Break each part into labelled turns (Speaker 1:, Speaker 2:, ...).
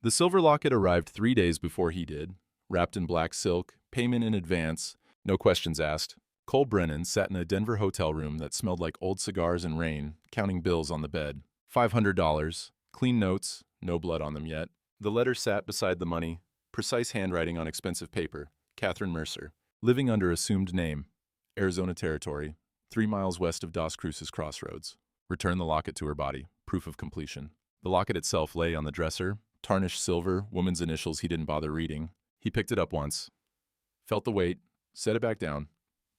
Speaker 1: The silver locket arrived 3 days before he did, wrapped in black silk, payment in advance, no questions asked. Cole Brennan sat in a Denver hotel room that smelled like old cigars and rain, counting bills on the bed. $500, clean notes, no blood on them yet. The letter sat beside the money, precise handwriting on expensive paper. Catherine Mercer, living under assumed name, Arizona Territory, 3 miles west of Dos Cruces Crossroads. Return the locket to her body, proof of completion. The locket itself lay on the dresser, tarnished silver, woman's initials he didn't bother reading. He picked it up once, felt the weight, set it back down.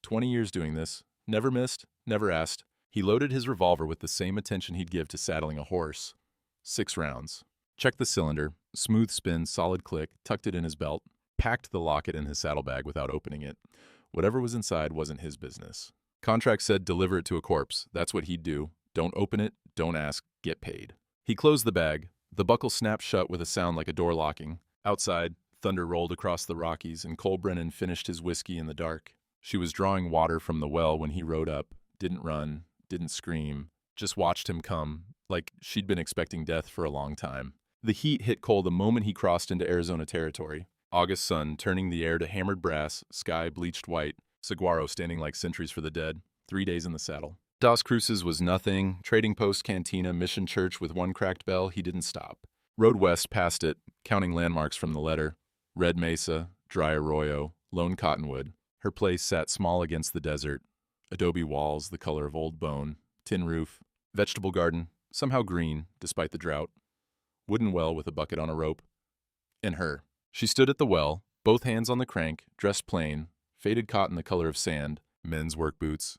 Speaker 1: 20 years doing this, never missed, never asked. He loaded his revolver with the same attention he'd give to saddling a horse. 6 rounds. Checked the cylinder, smooth spin, solid click, tucked it in his belt, packed the locket in his saddlebag without opening it. Whatever was inside wasn't his business. Contract said deliver it to a corpse. That's what he'd do. Don't open it, don't ask, get paid. He closed the bag. The buckle snapped shut with a sound like a door locking. Outside, thunder rolled across the Rockies, and Cole Brennan finished his whiskey in the dark. She was drawing water from the well when he rode up, didn't run, didn't scream, just watched him come, like she'd been expecting death for a long time. The heat hit Cole the moment he crossed into Arizona Territory. August sun turning the air to hammered brass, sky bleached white, saguaro standing like sentries for the dead. 3 days in the saddle. Dos Cruces was nothing. Trading post, cantina, mission church with one cracked bell. He didn't stop. Rode west past it, counting landmarks from the letter. Red Mesa, Dry Arroyo, Lone Cottonwood. Her place sat small against the desert. Adobe walls, the color of old bone. Tin roof. Vegetable garden, somehow green, despite the drought. Wooden well with a bucket on a rope. And her. She stood at the well, both hands on the crank, dressed plain, faded cotton the color of sand, men's work boots,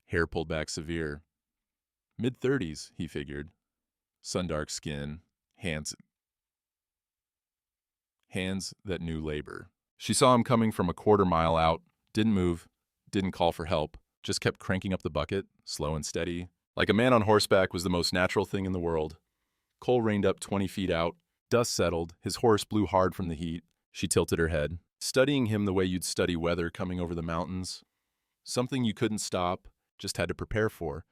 Speaker 1: hair pulled back severe. Mid-30s, he figured. Sun-dark skin, hands that knew labor. She saw him coming from a quarter mile out, didn't move, didn't call for help, just kept cranking up the bucket, slow and steady. Like a man on horseback was the most natural thing in the world. Cole reined up 20 feet out. Dust settled, his horse blew hard from the heat. She tilted her head, studying him the way you'd study weather coming over the mountains. Something you couldn't stop, just had to prepare for.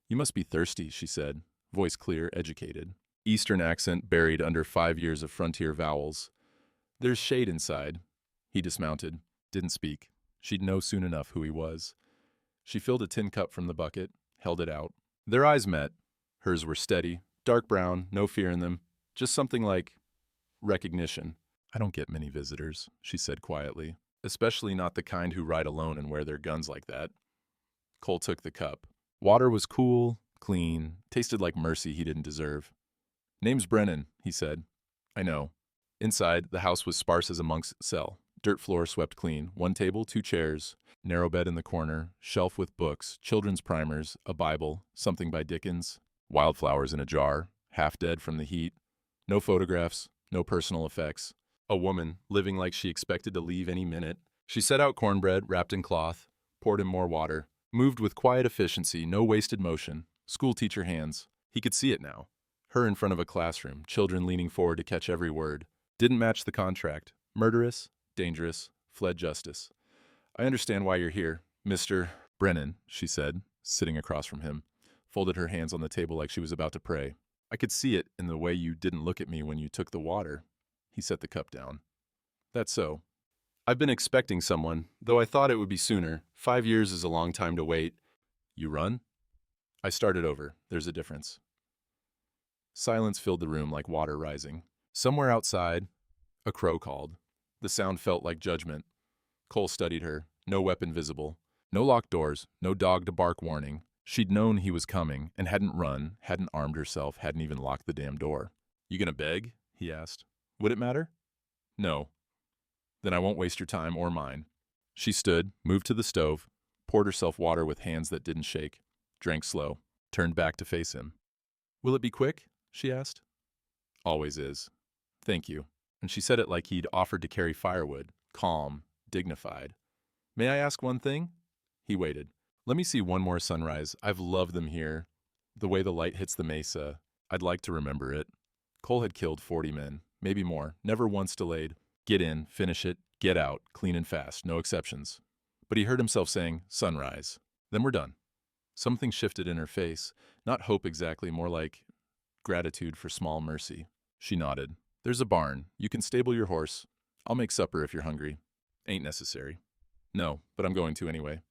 Speaker 1: You must be thirsty, she said, voice clear, educated. Eastern accent buried under 5 years of frontier vowels. There's shade inside. He dismounted, didn't speak. She'd know soon enough who he was. She filled a tin cup from the bucket, held it out. Their eyes met. Hers were steady, dark brown, no fear in them. Just something like recognition. I don't get many visitors, she said quietly, especially not the kind who ride alone and wear their guns like that. Cole took the cup. Water was cool, clean, tasted like mercy he didn't deserve. Name's Brennan, he said. I know. Inside, the house was sparse as a monk's cell. Dirt floor swept clean. 1 table, 2 chairs, narrow bed in the corner, shelf with books, children's primers, a Bible, something by Dickens, wildflowers in a jar, half dead from the heat. No photographs, no personal effects. A woman, living like she expected to leave any minute. She set out cornbread, wrapped in cloth, poured him more water, moved with quiet efficiency, no wasted motion. Schoolteacher hands. He could see it now. Her in front of a classroom, children leaning forward to catch every word. Didn't match the contract. Murderous, dangerous, fled justice. I understand why you're here, Mr. Brennan, she said, sitting across from him. Folded her hands on the table like she was about to pray. I could see it in the way you didn't look at me when you took the water. He set the cup down. That's so. I've been expecting someone, though I thought it would be sooner. 5 years is a long time to wait. You run? I started over. There's a difference. Silence filled the room like water rising. Somewhere outside, a crow called. The sound felt like judgment. Cole studied her. No weapon visible. No locked doors. No dog to bark warning. She'd known he was coming and hadn't run, hadn't armed herself, hadn't even locked the damn door. You gonna beg? He asked. Would it matter? No. Then I won't waste your time or mine. She stood, moved to the stove, poured herself water with hands that didn't shake, drank slow, turned back to face him. Will it be quick? She asked. Always is. Thank you. And she said it like he'd offered to carry firewood, calm, dignified. May I ask one thing? He waited. Let me see one more sunrise. I've loved them here. The way the light hits the mesa. I'd like to remember it. Cole had killed 40 men, maybe more, never once delayed. Get in, finish it, get out, clean and fast, no exceptions. But he heard himself saying, sunrise. Then we're done. Something shifted in her face, not hope exactly, more like gratitude for small mercy. She nodded. There's a barn. You can stable your horse. I'll make supper if you're hungry. Ain't necessary. No, but I'm going to anyway.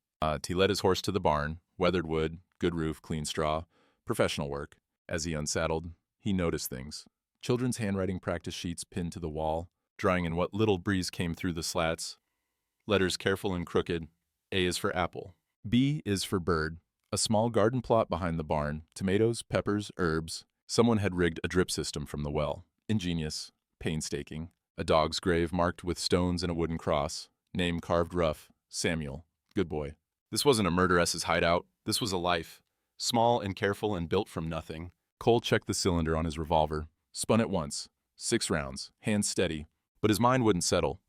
Speaker 1: He led his horse to the barn. Weathered wood, good roof, clean straw. Professional work. As he unsaddled, he noticed things. Children's handwriting practice sheets pinned to the wall, drying in what little breeze came through the slats. Letters careful and crooked. A is for apple. B is for bird. A small garden plot behind the barn. Tomatoes, peppers, herbs. Someone had rigged a drip system from the well. Ingenious. Painstaking. A dog's grave marked with stones and a wooden cross. Name carved rough. Samuel. Good boy. This wasn't a murderess's hideout. This was a life. Small and careful and built from nothing. Cole checked the cylinder on his revolver. Spun it once. 6 rounds. Hands steady. But his mind wouldn't settle.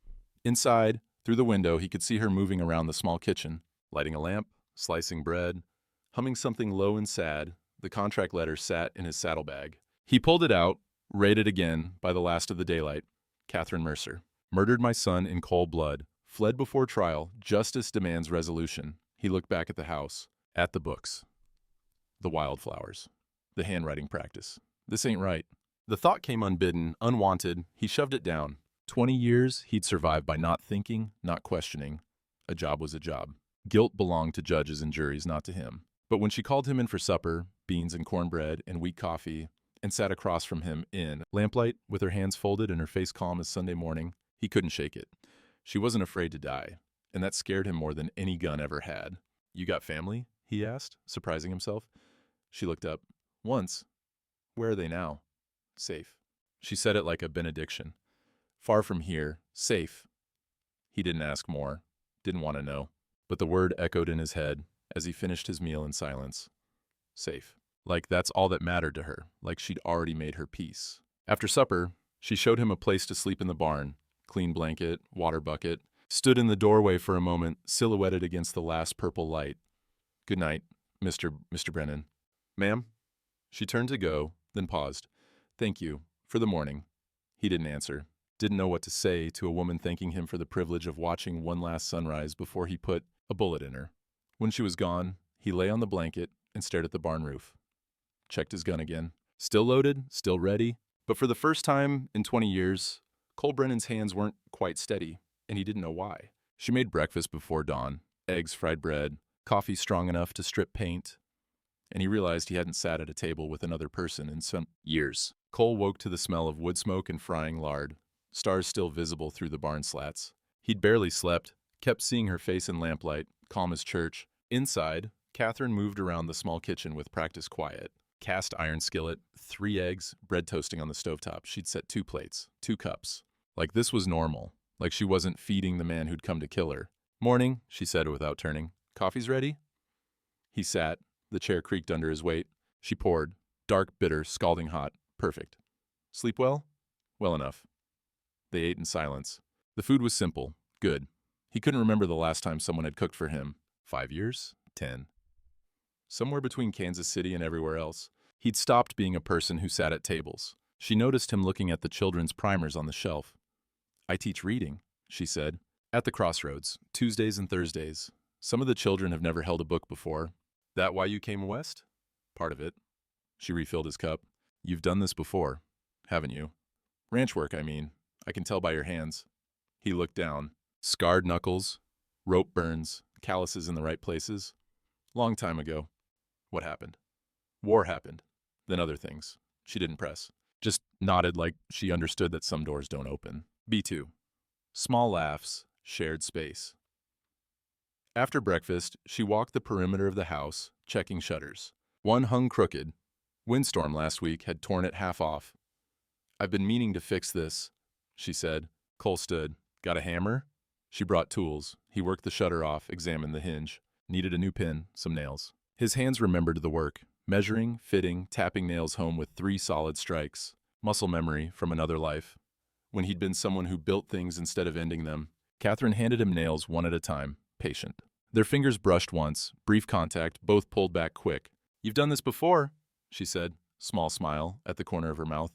Speaker 1: Inside, through the window, he could see her moving around the small kitchen, lighting a lamp, slicing bread, humming something low and sad. The contract letter sat in his saddlebag. He pulled it out, read it again by the last of the daylight. Catherine Mercer. Murdered my son in cold blood. Fled before trial. Justice demands resolution. He looked back at the house, at the books, the wildflowers, the handwriting practice. This ain't right. The thought came unbidden, unwanted. He shoved it down. 20 years he'd survived by not thinking, not questioning. A job was a job. Guilt belonged to judges and juries, not to him. But when she called him in for supper, beans and cornbread and weak coffee, and sat across from him in lamplight with her hands folded and her face calm as Sunday morning, he couldn't shake it. She wasn't afraid to die, and that scared him more than any gun ever had. You got family? He asked, surprising himself. She looked up. Once. Where are they now? Safe. She said it like a benediction. Far from here. Safe. He didn't ask more. Didn't want to know. But the word echoed in his head as he finished his meal in silence. Safe. Like that's all that mattered to her. Like she'd already made her peace. After supper, she showed him a place to sleep in the barn. Clean blanket, water bucket. Stood in the doorway for a moment, silhouetted against the last purple light. Good night, Mr. Brennan. Ma'am? She turned to go, then paused. Thank you. For the morning. He didn't answer. Didn't know what to say to a woman thanking him for the privilege of watching one last sunrise before he put a bullet in her. When she was gone, he lay on the blanket and stared at the barn roof. Checked his gun again. Still loaded, still ready. But for the first time in 20 years, Cole Brennan's hands weren't quite steady, and he didn't know why. She made breakfast before dawn. Eggs, fried bread, coffee strong enough to strip paint. And he realized he hadn't sat at a table with another person in some years. Cole woke to the smell of wood smoke and frying lard. Stars still visible through the barn slats. He'd barely slept, kept seeing her face in lamplight, calm as church. Inside, Catherine moved around the small kitchen with practiced quiet. Cast iron skillet, 3 eggs, bread toasting on the stovetop. She'd set 2 plates, 2 cups. Like this was normal. Like she wasn't feeding the man who'd come to kill her. Morning, she said without turning. Coffee's ready? He sat. The chair creaked under his weight. She poured. Dark, bitter, scalding hot. Perfect. Sleep well? Well enough. They ate in silence. The food was simple. Good. He couldn't remember the last time someone had cooked for him. 5 years? 10. Somewhere between Kansas City and everywhere else. He'd stopped being a person who sat at tables. She noticed him looking at the children's primers on the shelf. I teach reading, she said. At the crossroads, Tuesdays and Thursdays. Some of the children have never held a book before. That why you came west? Part of it. She refilled his cup. You've done this before, haven't you? Ranch work, I mean. I can tell by your hands. He looked down. Scarred knuckles, rope burns, calluses in the right places. Long time ago. What happened? War happened. Then other things. She didn't press. Just nodded like she understood that some doors don't open. B2. Small laughs, shared space. After breakfast, she walked the perimeter of the house, checking shutters. One hung crooked. Windstorm last week had torn it half off. I've been meaning to fix this, she said. Cole stood. Got a hammer? She brought tools. He worked the shutter off, examined the hinge. Needed a new pin, some nails. His hands remembered the work. Measuring, fitting, tapping nails home with 3 solid strikes. Muscle memory from another life. When he'd been someone who built things instead of ending them. Catherine handed him nails one at a time, patient. Their fingers brushed once, brief contact, both pulled back quick. You've done this before, she said, small smile at the corner of her mouth.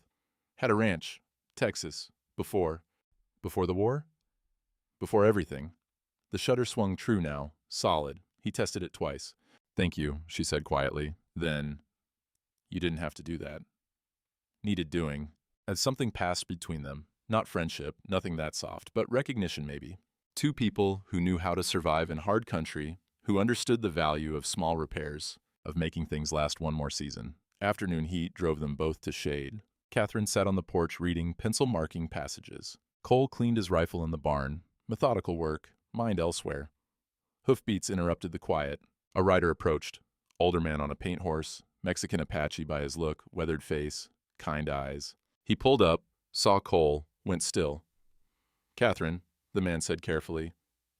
Speaker 1: Had a ranch, Texas, before. Before the war? Before everything. The shutter swung true now, solid. He tested it twice. Thank you, she said quietly. Then, you didn't have to do that. Needed doing. as something passed between them. Not friendship, nothing that soft, but recognition maybe. Two people who knew how to survive in hard country, who understood the value of small repairs, of making things last one more season. Afternoon heat drove them both to shade. Catherine sat on the porch reading, pencil-marking passages. Cole cleaned his rifle in the barn. Methodical work, mind elsewhere. Hoofbeats interrupted the quiet. A rider approached. Older man on a paint horse, Mexican Apache by his look, weathered face, kind eyes. He pulled up, saw Cole, went still. "Catherine," the man said carefully.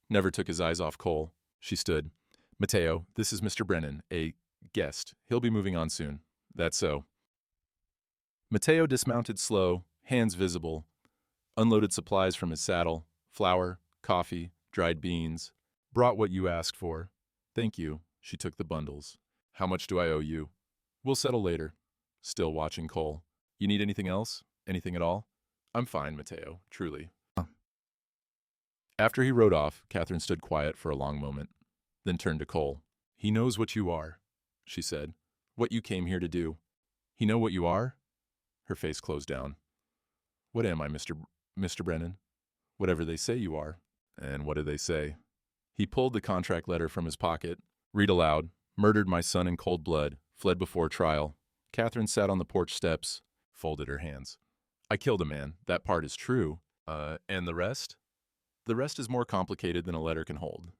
Speaker 1: Never took his eyes off Cole. She stood. "Mateo, this is Mr. Brennan, a guest. He'll be moving on soon." "That's so." Mateo dismounted slow, hands visible. Unloaded supplies from his saddle, flour, coffee, dried beans. "Brought what you asked for." "Thank you." She took the bundles. "How much do I owe you?" "We'll settle later." Still watching Cole. "You need anything else? Anything at all?" "I'm fine, Mateo, truly." After he rode off, Catherine stood quiet for a long moment, then turned to Cole. "He knows what you are," she said. "What you came here to do." "He know what you are?" Her face closed down. "What am I, Mr. Brennan?" "Whatever they say you are." "And what did they say?" He pulled the contract letter from his pocket. Read aloud. "Murdered my son in cold blood. Fled before trial." Catherine sat on the porch steps, folded her hands. "I killed a man. That part is true. And the rest?" "The rest is more complicated than a letter can hold."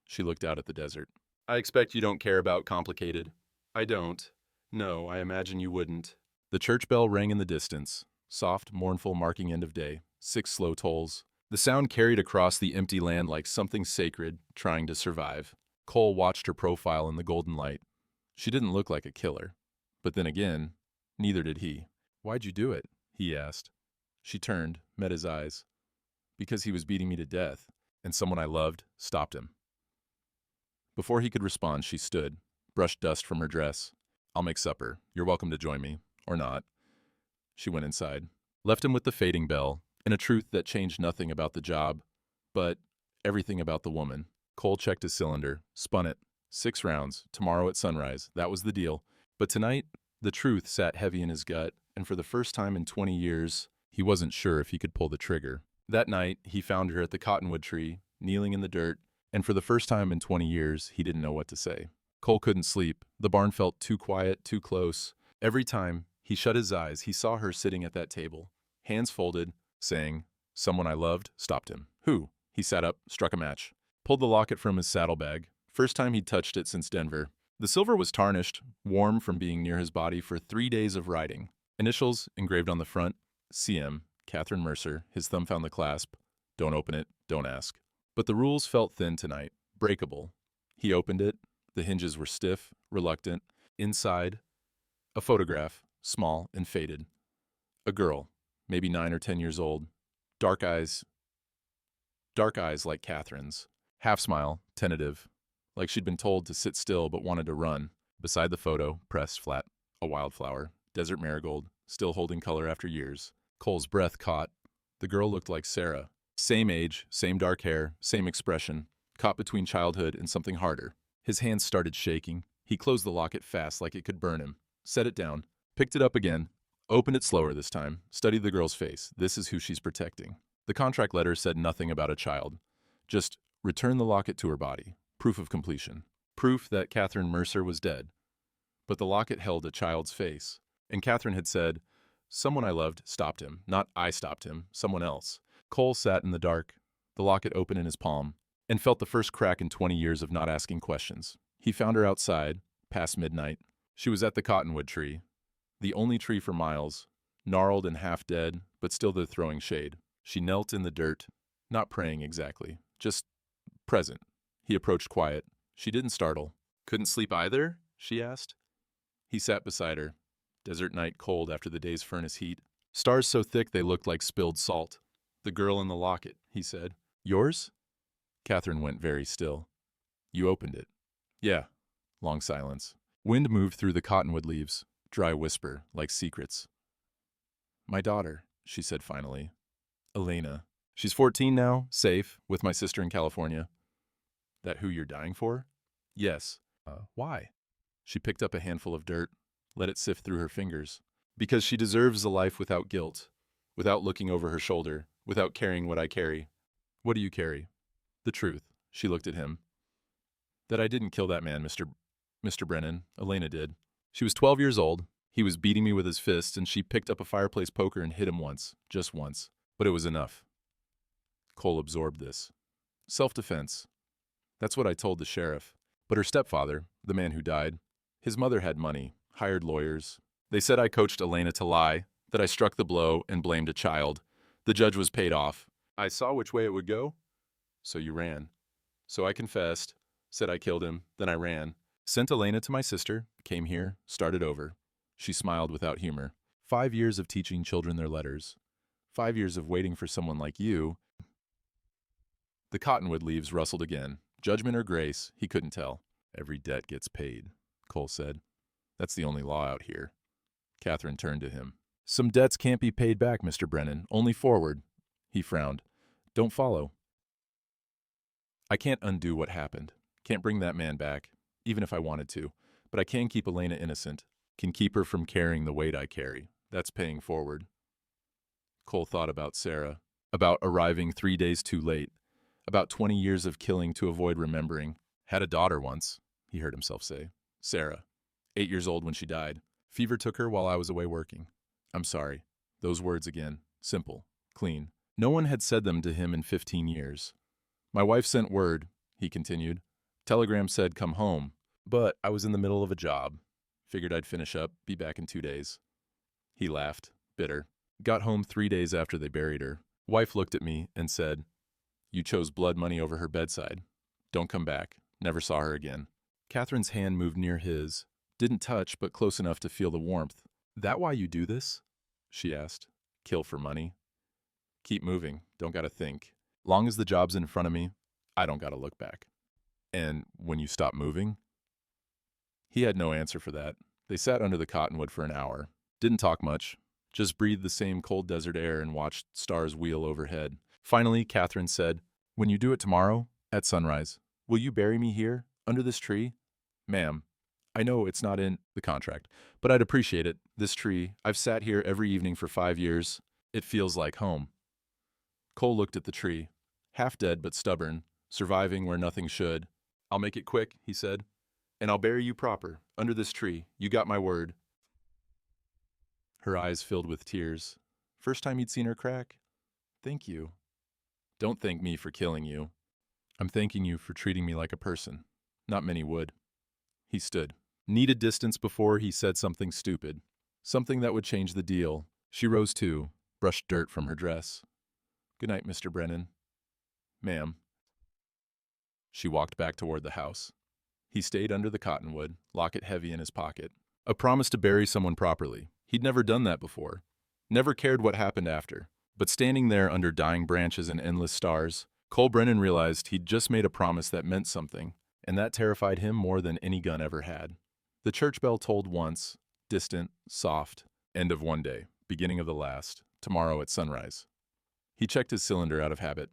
Speaker 1: She looked out at the desert. "I expect you don't care about complicated." "I don't. No, I imagine you wouldn't." The church bell rang in the distance. Soft, mournful marking end of day. 6 slow tolls. The sound carried across the empty land like something sacred, trying to survive. Cole watched her profile in the golden light. She didn't look like a killer. But then again, neither did he. "Why'd you do it?" he asked. She turned, met his eyes. "Because he was beating me to death, and someone I loved stopped him." Before he could respond, she stood, brushed dust from her dress. "I'll make supper. You're welcome to join me. Or not." She went inside. Left him with the fading bell, and a truth that changed nothing about the job, but everything about the woman. Cole checked his cylinder, spun it. 6 rounds, tomorrow at sunrise. That was the deal. But tonight, the truth sat heavy in his gut, and for the first time in 20 years, he wasn't sure if he could pull the trigger. That night, he found her at the cottonwood tree, kneeling in the dirt, and for the first time in 20 years, he didn't know what to say. Cole couldn't sleep. The barn felt too quiet, too close. Every time he shut his eyes, he saw her sitting at that table, hands folded, saying, "Someone I loved," stopped him. "Who?" He sat up, struck a match, pulled the locket from his saddlebag. First time he'd touched it since Denver. The silver was tarnished, warm from being near his body for 3 days of riding. Initials engraved on the front, CM, Catherine Mercer. His thumb found the clasp. Don't open it, don't ask. But the rules felt thin tonight, breakable. He opened it. The hinges were stiff, reluctant. Inside, a photograph, small and faded. A girl, maybe 9 or 10 years old. Dark eyes like Catherine's. Half smile, tentative, like she'd been told to sit still but wanted to run. Beside the photo, pressed flat, a wildflower, desert marigold, still holding color after years. Cole's breath caught. The girl looked like Sarah. Same age, same dark hair, same expression, caught between childhood and something harder. His hands started shaking. He closed the locket fast like it could burn him. Set it down. Picked it up again. Opened it slower this time. Studied the girl's face. This is who she's protecting. The contract letter said nothing about a child. Just return the locket to her body. Proof of completion. Proof that Catherine Mercer was dead. But the locket held a child's face. And Catherine had said, "Someone I loved stopped him. Not I stopped him. Someone else." Cole sat in the dark, the locket open in his palm, and felt the first crack in 20 years of not asking questions. He found her outside, past midnight. She was at the cottonwood tree, the only tree for miles, gnarled and half dead, but still there throwing shade. She knelt in the dirt, not praying exactly, just present. He approached quiet. She didn't startle. "Couldn't sleep either?" she asked. He sat beside her. Desert night cold after the day's furnace heat. Stars so thick they looked like spilled salt. "The girl in the locket," he said. "Yours?" Catherine went very still. "You opened it." "Yeah." Long silence. Wind moved through the cottonwood leaves. Dry whisper, like secrets. "My daughter," she said finally. "Elena. She's 14 now, safe, with my sister in California." "That who you're dying for?" "Yes." Why?" She picked up a handful of dirt, let it sift through her fingers. "Because she deserves a life without guilt. without looking over her shoulder, without carrying what I carry. What do you carry? The truth. She looked at him. That I didn't kill that man, Mr. Brennan. Elena did. She was 12 years old. He was beating me with his fists, and she picked up a fireplace poker and hit him once. Just once. But it was enough. Cole absorbed this. Self-defense. That's what I told the sheriff. But her stepfather, the man who died, his mother had money, hired lawyers. They said I coached Elena to lie, that I struck the blow and blamed a child. The judge was paid off. I saw which way it would go. So you ran. So I confessed, said I killed him, then I ran. Sent Elena to my sister, came here, started over. She smiled without humor. 5 years of teaching children their letters. 5 years of waiting for someone like you. The cottonwood leaves rustled again. Judgment or grace, he couldn't tell. Every debt gets paid, Cole said. That's the only law out here. Catherine turned to him. Some debts can't be paid back, Mr. Brennan, only forward. He frowned. Don't follow. I can't undo what happened. Can't bring that man back, even if I wanted to. But I can keep Elena innocent. Can keep her from carrying the weight I carry. That's paying forward. Cole thought about Sarah. About arriving 3 days too late. About 20 years of killing to avoid remembering. Had a daughter once, he heard himself say. Sarah. 8 years old when she died. Fever took her while I was away working. I'm sorry. Those words again. Simple. Clean. No one had said them to him in 15 years. My wife sent word, he continued. Telegram said come home, but I was in the middle of a job. Figured I'd finish up, be back in 2 days. He laughed, bitter. Got home 3 days after they buried her. Wife looked at me and said, You chose blood money over her bedside. Don't come back. Never saw her again. Catherine's hand moved near his. Didn't touch, but close enough to feel the warmth. That why you do this? She asked. Kill for money. Keep moving. Don't gotta think. Long as the job's in front of me, I don't gotta look back. And when you stop moving? He had no answer for that. They sat under the cottonwood for an hour. Didn't talk much. Just breathed the same cold desert air and watched stars wheel overhead. Finally, Catherine said, When you do it tomorrow, at sunrise, will you bury me here, under this tree? Ma'am, I know it's not in the contract, but I'd appreciate it. This tree, I've sat here every evening for 5 years. It feels like home. Cole looked at the tree, half dead but stubborn, surviving where nothing should. I'll make it quick, he said, and I'll bury you proper, under this tree. You got my word. Her eyes filled with tears. First time he'd seen her crack? Thank you. Don't thank me for killing you. I'm thanking you for treating me like a person. Not many would. He stood. Needed distance before he said something stupid. Something that would change the deal. She rose too, brushed dirt from her dress. Good night, Mr. Brennan. Ma'am. She walked back toward the house. He stayed under the cottonwood, locket heavy in his pocket. A promise to bury someone properly. He'd never done that before. Never cared what happened after. But standing there under dying branches and endless stars, Cole Brennan realized he'd just made a promise that meant something, and that terrified him more than any gun ever had. The church bell tolled once, distant, soft, end of one day, beginning of the last, tomorrow at sunrise. He checked his cylinder out of habit,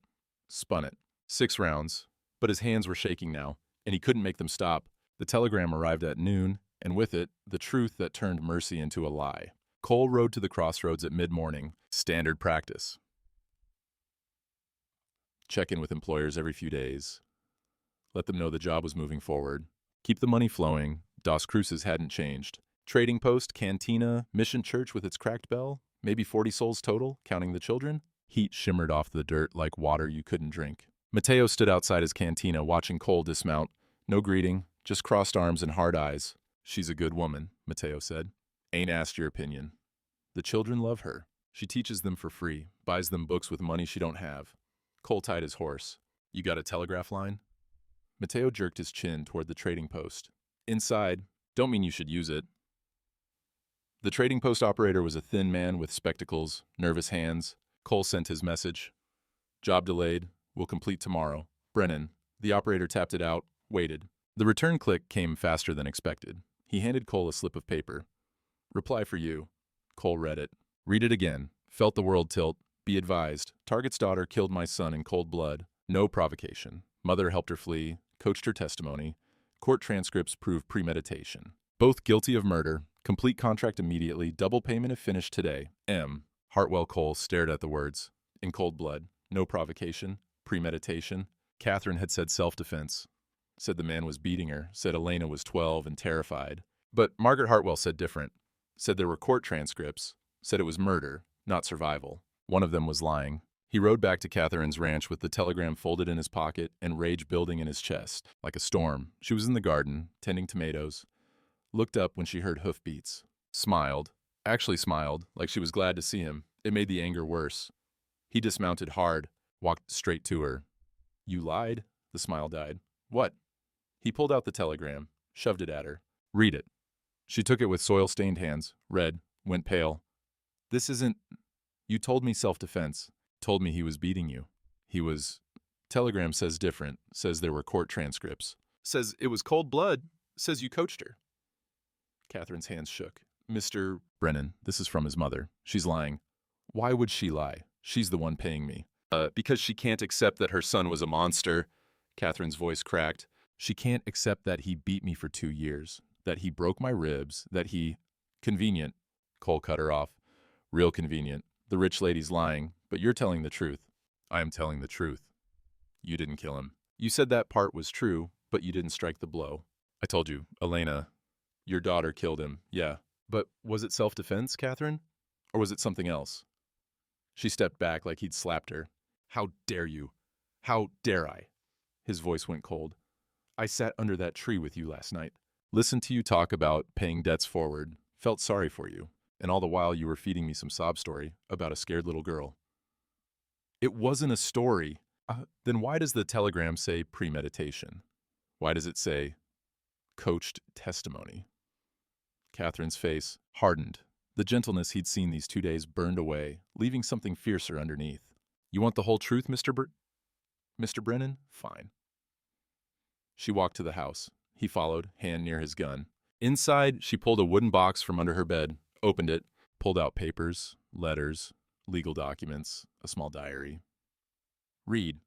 Speaker 1: spun it. 6 rounds, but his hands were shaking now, and he couldn't make them stop. The telegram arrived at noon, and with it, the truth that turned mercy into a lie. Cole rode to the crossroads at mid-morning, standard practice. Check in with employers every few days. Let them know the job was moving forward. Keep the money flowing. Dos Cruces hadn't changed. Trading post, cantina, mission church with its cracked bell. Maybe 40 souls total, counting the children. Heat shimmered off the dirt like water you couldn't drink. Mateo stood outside his cantina watching Cole dismount. No greeting, just crossed arms and hard eyes. She's a good woman, Mateo said. Ain't asked your opinion. The children love her. She teaches them for free, buys them books with money she don't have. Cole tied his horse. You got a telegraph line? Mateo jerked his chin toward the trading post. Inside. Don't mean you should use it. The trading post operator was a thin man with spectacles, nervous hands. Cole sent his message. Job delayed. Will complete tomorrow. Brennan. The operator tapped it out, waited. The return click came faster than expected. He handed Cole a slip of paper. Reply for you. Cole read it. Read it again. Felt the world tilt. Be advised. Target's daughter killed my son in cold blood. No provocation. Mother helped her flee. Coached her testimony. Court transcripts prove premeditation. Both guilty of murder. Complete contract immediately. Double payment if finished today. M. Hartwell Cole stared at the words. In cold blood. No provocation. Premeditation. Catherine had said self-defense. Said the man was beating her. Said Elena was 12 and terrified. But Margaret Hartwell said different. Said there were court transcripts. Said it was murder, not survival. One of them was lying. He rode back to Catherine's ranch with the telegram folded in his pocket and rage building in his chest, like a storm. She was in the garden, tending tomatoes. Looked up when she heard hoofbeats. Smiled. Actually smiled, like she was glad to see him. It made the anger worse. He dismounted hard, walked straight to her. You lied? The smile died. What? He pulled out the telegram, shoved it at her. Read it. She took it with soil-stained hands, read, went pale. This isn't... You told me self-defense. Told me he was beating you. He was... Telegram says different. Says there were court transcripts. Says it was cold blood. Says you coached her. Catherine's hands shook. Mr. Brennan, this is from his mother. She's lying. Why would she lie? She's the one paying me. Because she can't accept that her son was a monster. Catherine's voice cracked. She can't accept that he beat me for 2 years. That he broke my ribs. That he... Convenient. Cole cut her off. Real convenient. The rich lady's lying, but you're telling the truth. I am telling the truth. You didn't kill him. You said that part was true, but you didn't strike the blow. I told you, Elena, your daughter killed him, yeah. But was it self-defense, Catherine? Or was it something else? She stepped back like he'd slapped her. How dare you? How dare I? His voice went cold. I sat under that tree with you last night. Listened to you talk about paying debts forward. Felt sorry for you. And all the while you were feeding me some sob story about a scared little girl. It wasn't a story. Then why does the telegram say premeditation? Why does it say coached testimony? Catherine's face hardened. The gentleness he'd seen these 2 days burned away, leaving something fiercer underneath. You want the whole truth, Mr. Brennan? Fine. She walked to the house. He followed, hand near his gun. Inside, she pulled a wooden box from under her bed, opened it, pulled out papers, letters, legal documents, a small diary. Read,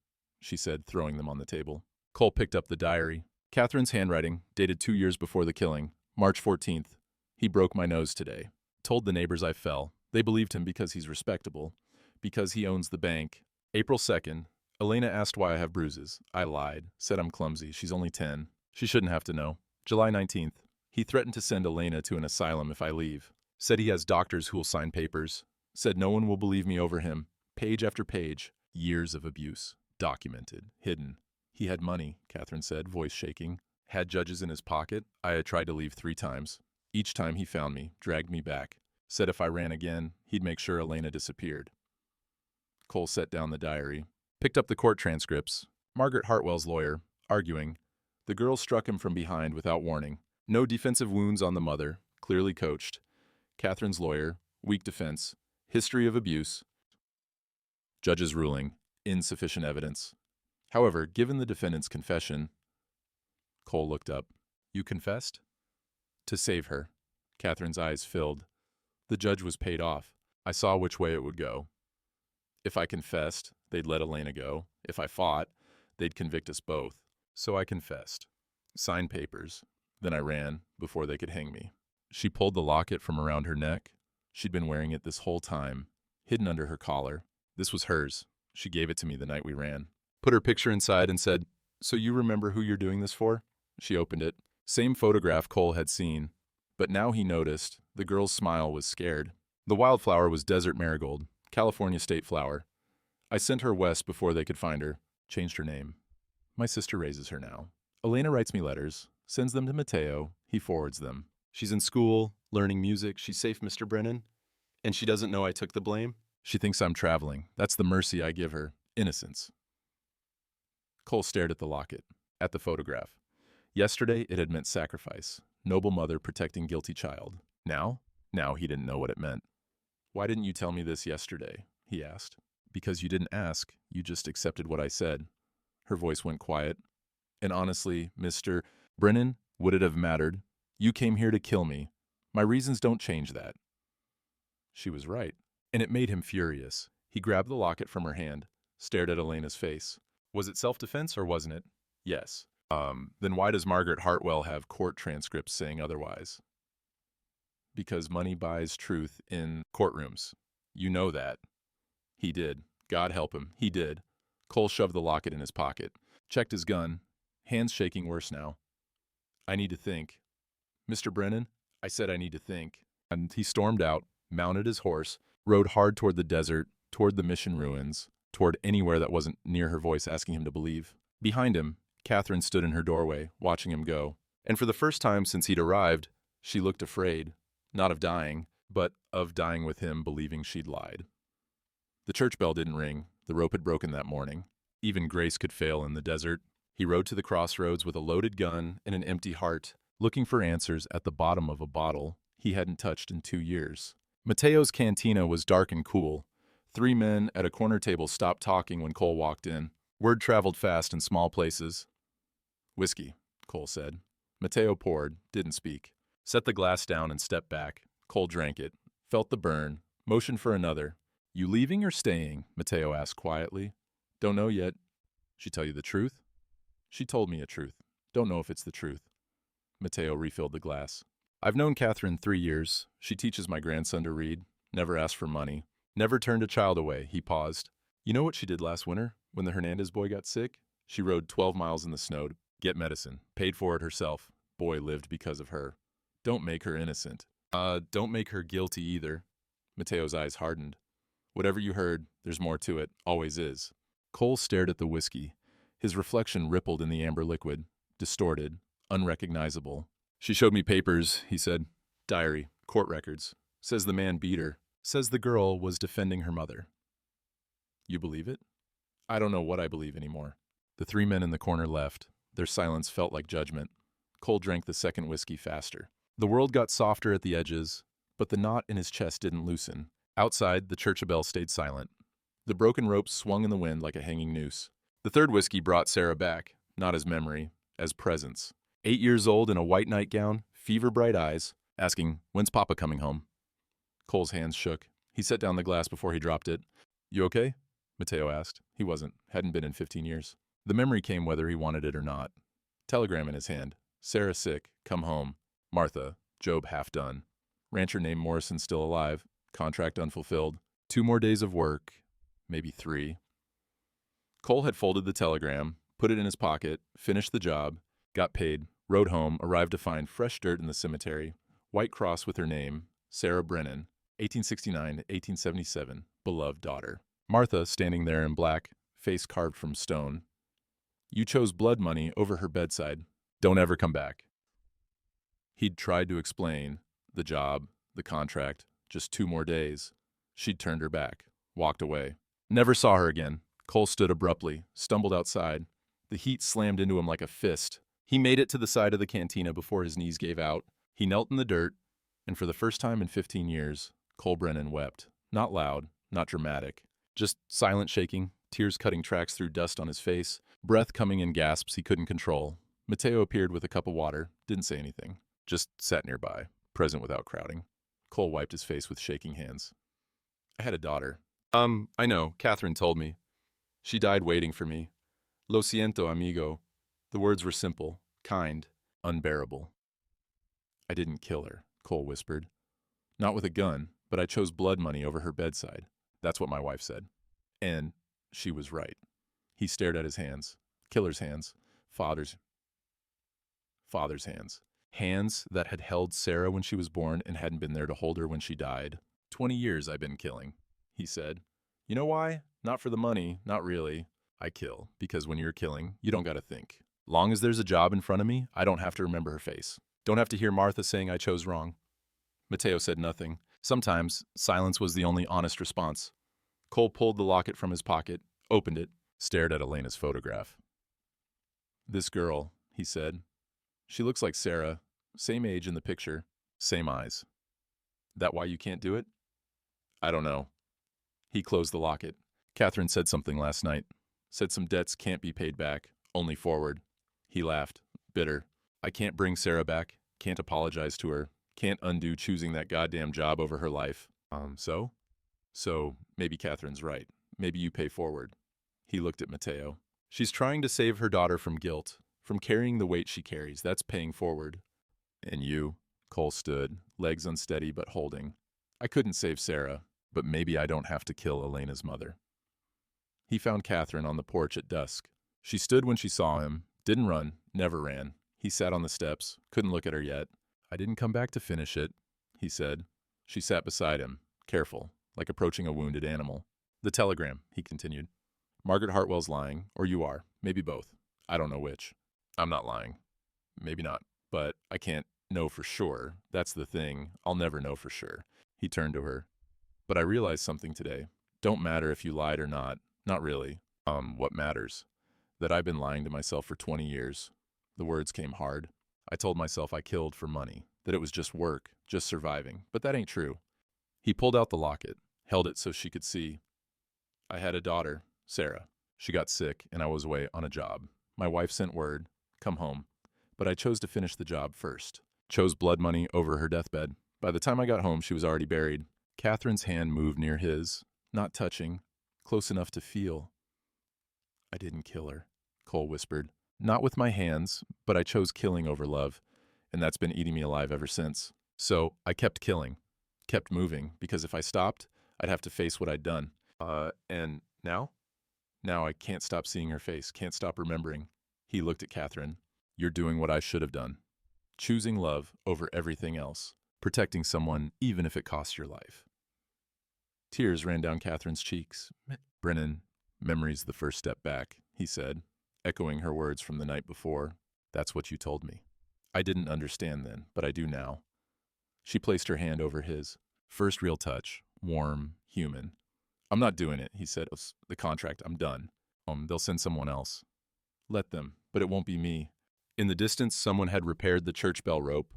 Speaker 1: she said, throwing them on the table. Cole picked up the diary. Catherine's handwriting, dated 2 years before the killing, March 14th. He broke my nose today. Told the neighbors I fell. They believed him because he's respectable, because he owns the bank. April 2nd. Elena asked why I have bruises. I lied, said I'm clumsy. She's only 10. She shouldn't have to know. July 19th. He threatened to send Elena to an asylum if I leave. Said he has doctors who will sign papers. Said no one will believe me over him. Page after page. Years of abuse. Documented. Hidden. He had money, Catherine said, voice shaking. Had judges in his pocket. I had tried to leave 3 times. Each time he found me, dragged me back. Said if I ran again, he'd make sure Elena disappeared. Cole set down the diary. Picked up the court transcripts. Margaret Hartwell's lawyer, arguing. The girl struck him from behind without warning. No defensive wounds on the mother, clearly coached. Catherine's lawyer, weak defense. History of abuse. Judge's ruling, insufficient evidence. However, given the defendant's confession... Cole looked up. You confessed? To save her. Catherine's eyes filled. The judge was paid off. I saw which way it would go. If I confessed, they'd let Elena go. If I fought, they'd convict us both. So I confessed. Signed papers. Then I ran before they could hang me. She pulled the locket from around her neck. She'd been wearing it this whole time, hidden under her collar. This was hers. She gave it to me the night we ran. Put her picture inside and said, So you remember who you're doing this for? She opened it. Same photograph Cole had seen. But now he noticed the girl's smile was scared. The wildflower was desert marigold, California state flower. I sent her west before they could find her. Changed her name. My sister raises her now. Elena writes me letters, sends them to Mateo. He forwards them. She's in school, learning music. She's safe, Mr. Brennan. And she doesn't know I took the blame. She thinks I'm traveling. That's the mercy I give her. Innocence. Cole stared at the locket, at the photograph. Yesterday, it had meant sacrifice. Noble mother protecting guilty child. Now he didn't know what it meant. Why didn't you tell me this yesterday? He asked. Because you didn't ask. You just accepted what I said. Her voice went quiet. And honestly, Mr. Brennan, would it have mattered? You came here to kill me. My reasons don't change that. She was right. And it made him furious. He grabbed the locket from her hand, stared at Elena's face. Was it self-defense or wasn't it? Yes. Then why does Margaret Hartwell have court transcripts saying otherwise? Because money buys truth in courtrooms. You know that. He did. God help him. He did. Cole shoved the locket in his pocket, checked his gun, hands shaking worse now. I need to think. Mr. Brennan, I said I need to think. And he stormed out, mounted his horse, rode hard toward the desert, toward the mission ruins, toward anywhere that wasn't near her voice asking him to believe. Behind him, Catherine stood in her doorway, watching him go. And for the first time since he'd arrived, she looked afraid, not of dying, but of dying with him believing she'd lied. The church bell didn't ring. The rope had broken that morning. Even grace could fail in the desert. He rode to the crossroads with a loaded gun and an empty heart, looking for answers at the bottom of a bottle he hadn't touched in 2 years. Mateo's cantina was dark and cool. 3 men at a corner table stopped talking when Cole walked in. Word traveled fast in small places. Whiskey, Cole said. Mateo poured, didn't speak. Set the glass down and stepped back. Cole drank it, felt the burn, motioned for another. You leaving or staying? Mateo asked quietly. Don't know yet. She tell you the truth? She told me a truth. Don't know if it's the truth. Mateo refilled the glass. I've known Catherine 3 years. She teaches my grandson to read. Never asked for money. Never turned a child away. He paused. You know what she did last winter, when the Hernandez boy got sick? She rode 12 miles in the snow to get medicine. Paid for it herself. Boy lived because of her. Don't make her innocent. Don't make her guilty either. Mateo's eyes hardened. Whatever you heard, there's more to it. Always is. Cole stared at the whiskey. His reflection rippled in the amber liquid. Distorted. Unrecognizable. She showed me papers, he said. Diary. Court records. Says the man beat her. Says the girl was defending her mother. You believe it? I don't know what I believe anymore. The 3 men in the corner left. Their silence felt like judgment. Cole drank the second whiskey faster. The world got softer at the edges, but the knot in his chest didn't loosen. Outside, the church bell stayed silent. The broken ropes swung in the wind like a hanging noose. The third whiskey brought Sarah back, not as memory, as presence. 8 years old in a white nightgown, fever-bright eyes, asking, when's Papa coming home? Cole's hands shook. He set down the glass before he dropped it. You okay? Mateo asked. He wasn't. Hadn't been in 15 years. The memory came whether he wanted it or not. Telegram in his hand. Sarah sick. Come home. Martha. Job half done. Rancher named Morrison still alive. Contract unfulfilled. 2 more days of work. Maybe 3. Cole had folded the telegram, put it in his pocket, finished the job, got paid, rode home, arrived to find fresh dirt in the cemetery, white cross with her name, Sarah Brennan, 1869 to 1877, beloved daughter. Martha standing there in black, face carved from stone. You chose blood money over her bedside. Don't ever come back. He'd tried to explain the job, the contract, just 2 more days. She'd turned her back, walked away. Never saw her again. Cole stood abruptly, stumbled outside. The heat slammed into him like a fist. He made it to the side of the cantina before his knees gave out. He knelt in the dirt, and for the first time in 15 years, Cole Brennan wept. Not loud, not dramatic. Just silent shaking, tears cutting tracks through dust on his face, breath coming in gasps he couldn't control. Mateo appeared with a cup of water, didn't say anything. Just sat nearby, present without crowding. Cole wiped his face with shaking hands. I had a daughter. I know, Catherine told me. She died waiting for me. Lo siento, amigo. The words were simple, kind, unbearable. I didn't kill her, Cole whispered. Not with a gun, but I chose blood money over her bedside. That's what my wife said. And she was right. He stared at his hands. Killer's hands. Father's hands. Hands that had held Sarah when she was born and hadn't been there to hold her when she died. 20 years I've been killing, he said. You know why? Not for the money, not really. I kill, because when you're killing, you don't gotta think. Long as there's a job in front of me, I don't have to remember her face. Don't have to hear Martha saying I chose wrong. Mateo said nothing. Sometimes, silence was the only honest response. Cole pulled the locket from his pocket, opened it, stared at Elena's photograph. This girl, he said. She looks like Sarah. Same age in the picture. Same eyes. That why you can't do it? I don't know. He closed the locket. Catherine said something last night. Said some debts can't be paid back, only forward. He laughed, bitter. I can't bring Sarah back. Can't apologize to her. Can't undo choosing that goddamn job over her life. So? So, maybe Catherine's right. Maybe you pay forward. He looked at Mateo. She's trying to save her daughter from guilt, from carrying the weight she carries. That's paying forward. And you? Cole stood, legs unsteady but holding. I couldn't save Sarah. but maybe I don't have to kill Elena's mother. He found Catherine on the porch at dusk. She stood when she saw him, didn't run, never ran. He sat on the steps, couldn't look at her yet. I didn't come back to finish it, he said. She sat beside him, careful, like approaching a wounded animal. The telegram, he continued. Margaret Hartwell's lying, or you are, maybe both. I don't know which. I'm not lying. Maybe not, but I can't know for sure. That's the thing. I'll never know for sure. He turned to her. But I realized something today. Don't matter if you lied or not. Not really. What matters? That I've been lying to myself for 20 years. The words came hard. I told myself I killed for money, that it was just work, just surviving, but that ain't true. He pulled out the locket, held it so she could see. I had a daughter, Sarah. She got sick, and I was away on a job. My wife sent word, come home. But I chose to finish the job first. Chose blood money over her deathbed. By the time I got home, she was already buried. Catherine's hand moved near his, not touching, close enough to feel. I didn't kill her, Cole whispered. Not with my hands, but I chose killing over love, and that's been eating me alive ever since. So I kept killing, kept moving, because if I stopped, I'd have to face what I'd done. And now? Now I can't stop seeing her face, can't stop remembering. He looked at Catherine. You're doing what I should have done. Choosing love over everything else. Protecting someone even if it costs your life. Tears ran down Catherine's cheeks. Brennan, memory's the first step back, he said, echoing her words from the night before. That's what you told me. I didn't understand then, but I do now. She placed her hand over his. First real touch, warm, human. I'm not doing it, he said. It's the contract, I'm done. They'll send someone else. Let them, but it won't be me. In the distance, someone had repaired the church bell rope.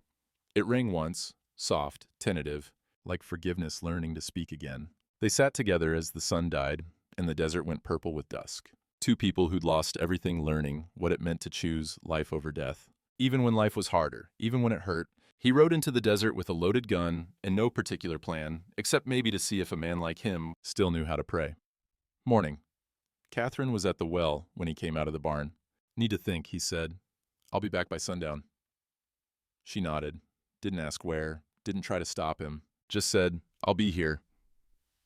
Speaker 1: It rang once, soft, tentative, like forgiveness learning to speak again. They sat together as the sun died, and the desert went purple with dusk. Two people who'd lost everything learning what it meant to choose life over death. Even when life was harder, even when it hurt, he rode into the desert with a loaded gun and no particular plan, except maybe to see if a man like him still knew how to pray. Morning. Catherine was at the well when he came out of the barn. Need to think, he said. I'll be back by sundown. She nodded, didn't ask where, didn't try to stop him, just said, I'll be here.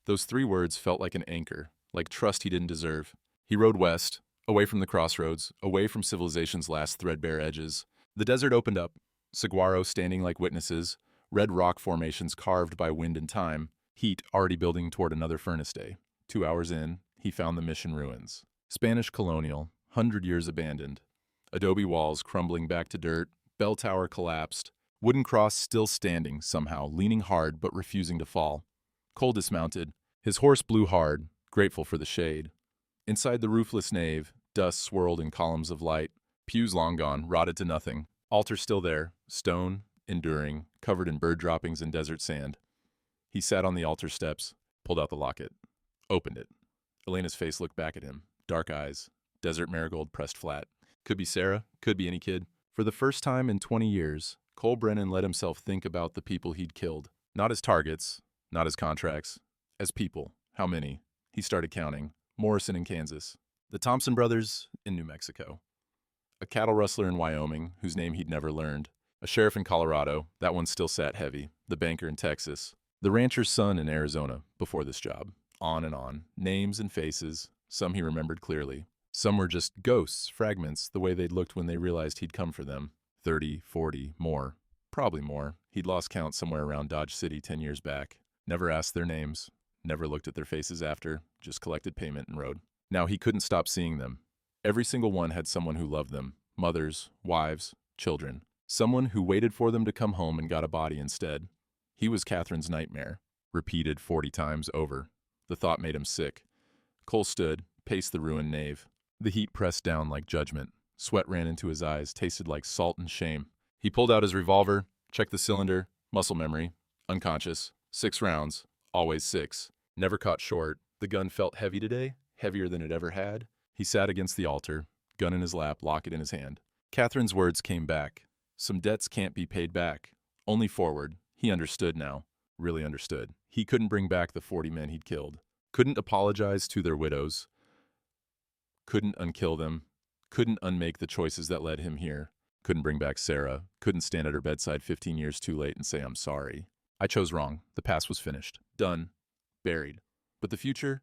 Speaker 1: Those 3 words felt like an anchor, like trust he didn't deserve. He rode west, away from the crossroads, away from civilization's last threadbare edges. The desert opened up, saguaro standing like witnesses, red rock formations carved by wind and time, heat already building toward another furnace day. 2 hours in, he found the mission ruins. Spanish colonial, 100 years abandoned. Adobe walls crumbling back to dirt, bell tower collapsed, wooden cross still standing somehow, leaning hard but refusing to fall. Cole dismounted. His horse blew hard, grateful for the shade. Inside the roofless nave, dust swirled in columns of light. Pews long gone, rotted to nothing. Altar still there, stone, enduring, covered in bird droppings and desert sand. He sat on the altar steps, pulled out the locket, opened it. Elena's face looked back at him, dark eyes, desert marigold pressed flat. Could be Sarah, could be any kid. For the first time in 20 years, Cole Brennan let himself think about the people he'd killed. Not as targets, not as contracts, as people. How many? He started counting. Morrison in Kansas. The Thompson brothers in New Mexico. A cattle rustler in Wyoming, whose name he'd never learned. A sheriff in Colorado, that one still sat heavy. The banker in Texas. The rancher's son in Arizona, before this job. On and on. Names and faces. Some he remembered clearly. Some were just ghosts, fragments, the way they'd looked when they realized he'd come for them. 30, 40, more. Probably more. He'd lost count somewhere around Dodge City 10 years back. Never asked their names. Never looked at their faces after. Just collected payment and rode. Now he couldn't stop seeing them. Every single one had someone who loved them. Mothers, wives, children. Someone who waited for them to come home and got a body instead. He was Catherine's nightmare. Repeated 40 times over. The thought made him sick. Cole stood, paced the ruined nave. The heat pressed down like judgment. Sweat ran into his eyes, tasted like salt and shame. He pulled out his revolver, checked the cylinder, muscle memory, unconscious. 6 rounds, always 6. Never caught short. The gun felt heavy today, heavier than it ever had. He sat against the altar, gun in his lap, locket in his hand. Catherine's words came back. Some debts can't be paid back. Only forward. He understood now. Really understood. He couldn't bring back the 40 men he'd killed. Couldn't apologize to their widows. Couldn't unkill them. Couldn't unmake the choices that led him here. Couldn't bring back Sarah. Couldn't stand at her bedside 15 years too late and say, I'm sorry. I chose wrong. The past was finished. Done. buried. But the future?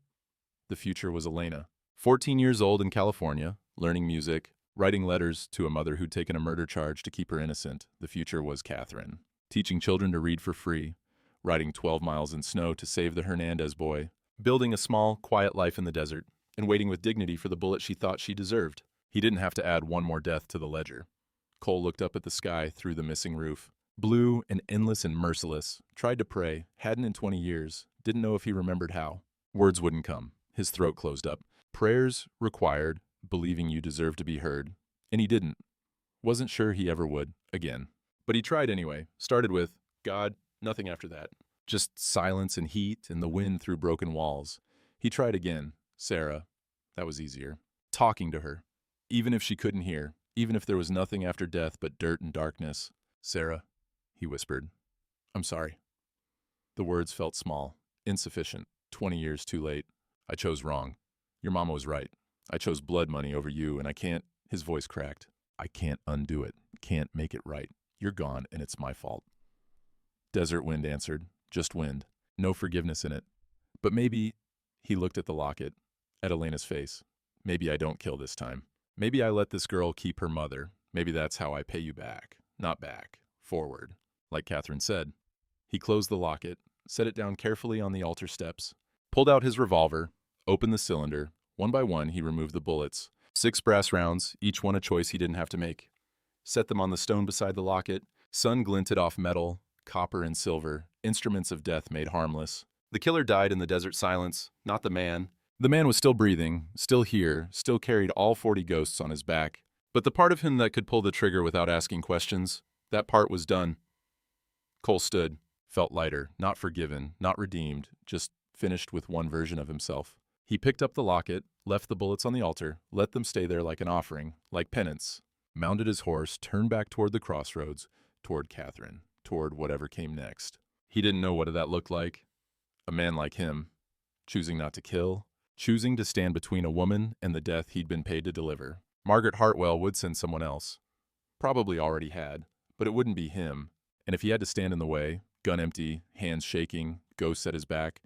Speaker 1: The future was Elena. 14 years old in California, learning music, writing letters to a mother who'd taken a murder charge to keep her innocent. The future was Catherine. Teaching children to read for free, riding 12 miles in snow to save the Hernandez boy, building a small, quiet life in the desert, and waiting with dignity for the bullet she thought she deserved. He didn't have to add one more death to the ledger. Cole looked up at the sky through the missing roof. Blue and endless and merciless. Tried to pray, hadn't in 20 years, didn't know if he remembered how. Words wouldn't come. His throat closed up. Prayers required believing you deserve to be heard. And he didn't. Wasn't sure he ever would, again. But he tried anyway. Started with, God, nothing after that. Just silence and heat and the wind through broken walls. He tried again. Sarah. That was easier. Talking to her. Even if she couldn't hear. Even if there was nothing after death but dirt and darkness. Sarah, he whispered. I'm sorry. The words felt small. Insufficient. 20 years too late. I chose wrong. Your mama was right. I chose blood money over you, and I can't— His voice cracked. I can't undo it. Can't make it right. You're gone, and it's my fault. Desert wind answered. Just wind. No forgiveness in it. But maybe— He looked at the locket, at Elena's face. Maybe I don't kill this time. Maybe I let this girl keep her mother. Maybe that's how I pay you back. Not back. Forward. Like Catherine said. He closed the locket, set it down carefully on the altar steps, pulled out his revolver, opened the cylinder. One by one, he removed the bullets. 6 brass rounds, each one a choice he didn't have to make. Set them on the stone beside the locket. Sun glinted off metal, copper and silver, instruments of death made harmless. The killer died in the desert silence, not the man. The man was still breathing, still here, still carried all 40 ghosts on his back. But the part of him that could pull the trigger without asking questions, that part was done. Cole stood, felt lighter, not forgiven, not redeemed, just finished with one version of himself. He picked up the locket, left the bullets on the altar, let them stay there like an offering, like penance, mounted his horse, turned back toward the crossroads, toward Catherine, toward whatever came next. He didn't know what that looked like. A man like him, choosing not to kill, choosing to stand between a woman and the death he'd been paid to deliver. Margaret Hartwell would send someone else. Probably already had, but it wouldn't be him. And if he had to stand in the way, gun empty, hands shaking, ghosts at his back,